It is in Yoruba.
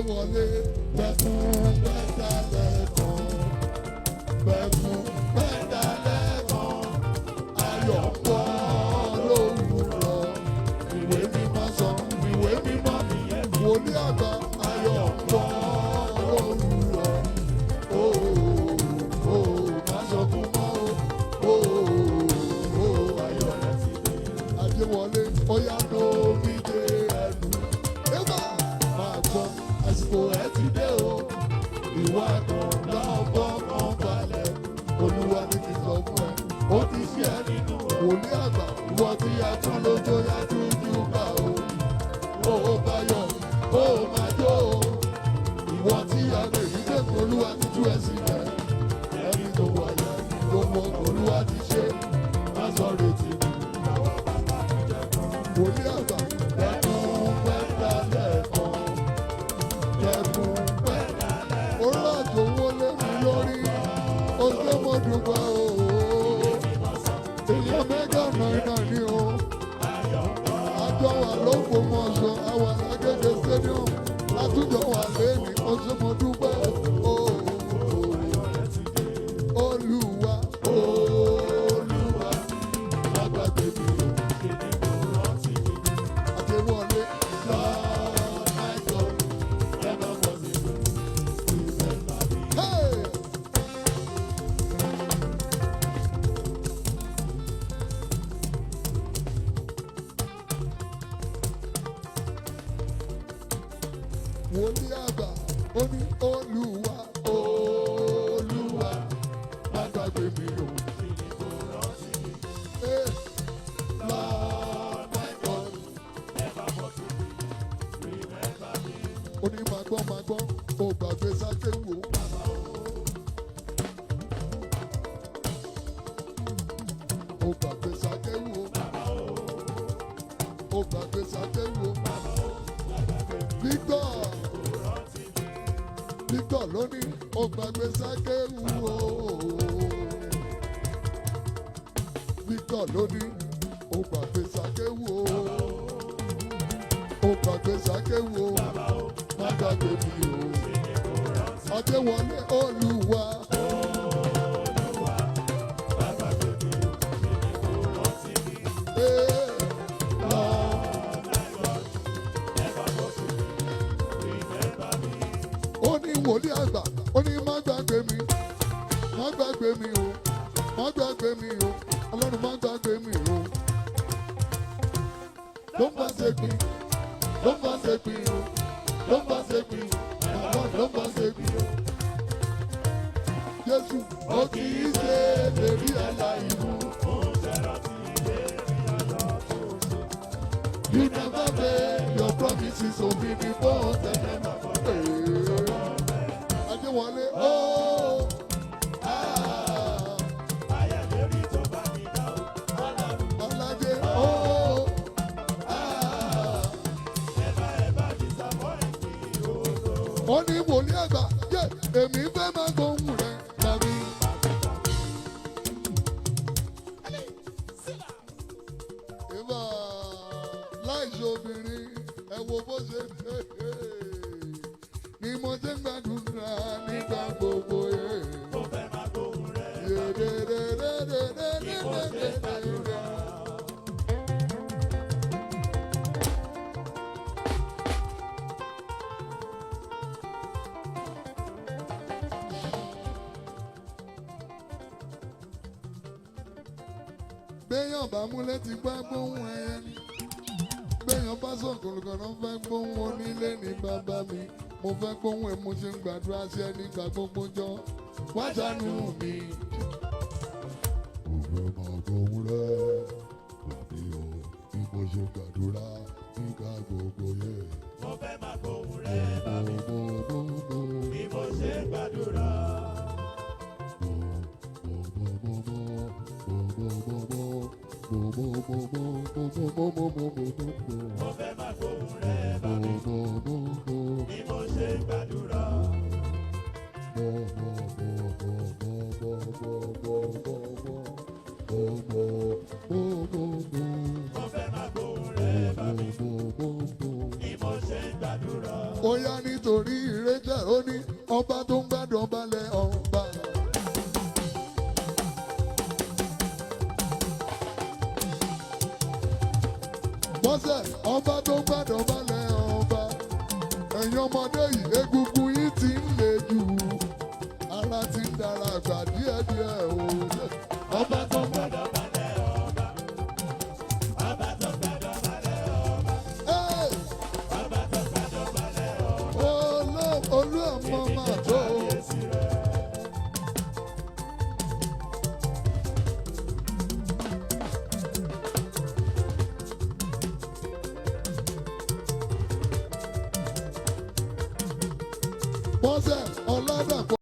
wọlé bẹ́kún bẹ́dálẹ̀ kan bẹ́kún bẹ́dálẹ̀ kan ayọ̀ pọ̀ lówùrọ̀ ìwé mímọ́ sọ ìwé mímọ́ nìyẹn wòlíì àgbà ayọ̀ pọ̀ lówùrọ̀ ó má sọkún mọ́ ó ayọ̀ rẹ̀ ti dé ajé wọlé ó yá lómi dé ẹnu máa gbọ́ àsìkò ẹ ti dé o ìwà kan lọ́bọ̀ kan balẹ̀ olúwa ní kí n sọ fún ẹ ó ti ṣe ẹ nínú wòlíì àgbà ìwọ tí a tún lójó yá dúdú bá o ó bá yọ ó máa jó o ìwọ tí a lè rí dẹ́kun olúwa ti tú ẹ sílẹ̀ ẹni tó wà yẹn ló mọ olúwa ti ṣe má sọ retí mi wòlíì àgbà ẹkún pẹ́ dalẹ̀ kan ẹkún pẹ́ orílẹ̀-èdè owó lé mi lórí oṣù mọ́dúnpá o èèyàn mẹ́gà náírà ni o àjọ wà l'Ógbómọ̀ṣọ́ àwa l'Agége stadium àtúnjọ wà lẹ́ni oṣù mọ́dúnpá o olúwa olúwa lágbàgbé mi o. Wòlíì àgbà ó ní olúwa olúwa má gbàgbé mi o. Lord my God never forget me remember me. Ó ní máa gbọ́ ó gbàgbé Sákéwù o. Ó gbàgbé Sákéwù o. Ó gbàgbé Sákéwù o. Victor lónìí ó gbàgbé Sákéwù o. Victor lónìí ó gbàgbé Sákéwù o. Ó gbàgbé Sákéwù o. Má gbàgbé mi o. Adéwọlé olúwa. Má gbàgbé mi o. Wòlíì àgbà ó ní má gbàgbé mi má gbàgbé mi o má gbàgbé mi o ọlọ́run má gbàgbé mi o ló ń bá ṣe pin ló ń bá ṣe pin o ló ń bá ṣe pin àwọn ló ń bá ṣe pin o Jésù ó kì í ṣe lèrí aláìmú ó ń ṣẹ̀rọ sí ìlérí ọjọ́ tó ṣe. You never fail your promises omi ní bó tẹ̀lé máa fọ́ wọlé ooo ayẹyẹrí tó bá mi dá o ọládé ooo ẹ̀bá disappoint mi ooo. Ó ní wòlíì àgbà yé èmi fẹ́ máa gbóhùn rẹ̀ tàbí. ìbá láìsí obìnrin ẹ wo bó ṣe ṣe ni mo ṣe ń gbàdúrà nígbà gbogbo yẹ. Mo fẹ́ máa gbóhùn rẹ̀. Ni mo ṣe ń gbàdúrà. Béèyàn bá múlẹ̀ ti gbá gbóhùn ẹyẹ ni. Béèyàn bá sọ̀kòlùkọ̀nà fẹ́ gbóhùn onílé ní bàbá mi. Mo fẹ́ gbóhùn ẹ̀ mo ṣe ń gbàdúrà sí ẹ nígbà gbogbo jọ wá ṣàánú mi. Mo fẹ́ máa gbóhùn rẹ̀ tàbí o bí mo ṣe ń gbàdúrà nígbà gbogbo yẹ. Mo fẹ́ máa gbóhùn rẹ̀ tàbí bí mo ṣe ń gbàdúrà. Mo fẹ́ máa gbóhùn rẹ̀ bá mi. Bí mo ṣe gbàdúrà. Mo fẹ́ máa gbóhùn rẹ̀ bá mi. Bí mo ṣe gbàdúrà. Ó yá nítorí ìrẹ́jẹ̀ ó ní ọba tó ń gbádùn balẹ̀ ọba. Bọ́sẹ̀ ọba tó ń gbádùn balẹ̀ ọba. Ẹ̀yin ọmọdé yìí egungun yìí ti ń le jù. Ara ti ń dára àgbà díẹ̀díẹ̀ o. Ọba tó gbọ́dọ̀ balẹ̀ ọba. Ọba tó gbọ́dọ̀ balẹ̀ ọba. Ọba tó gbọ́dọ̀ balẹ̀ ọba. Olú ọmọ máa tó. Bọ́sẹ̀ ọlọ́dàpọ̀.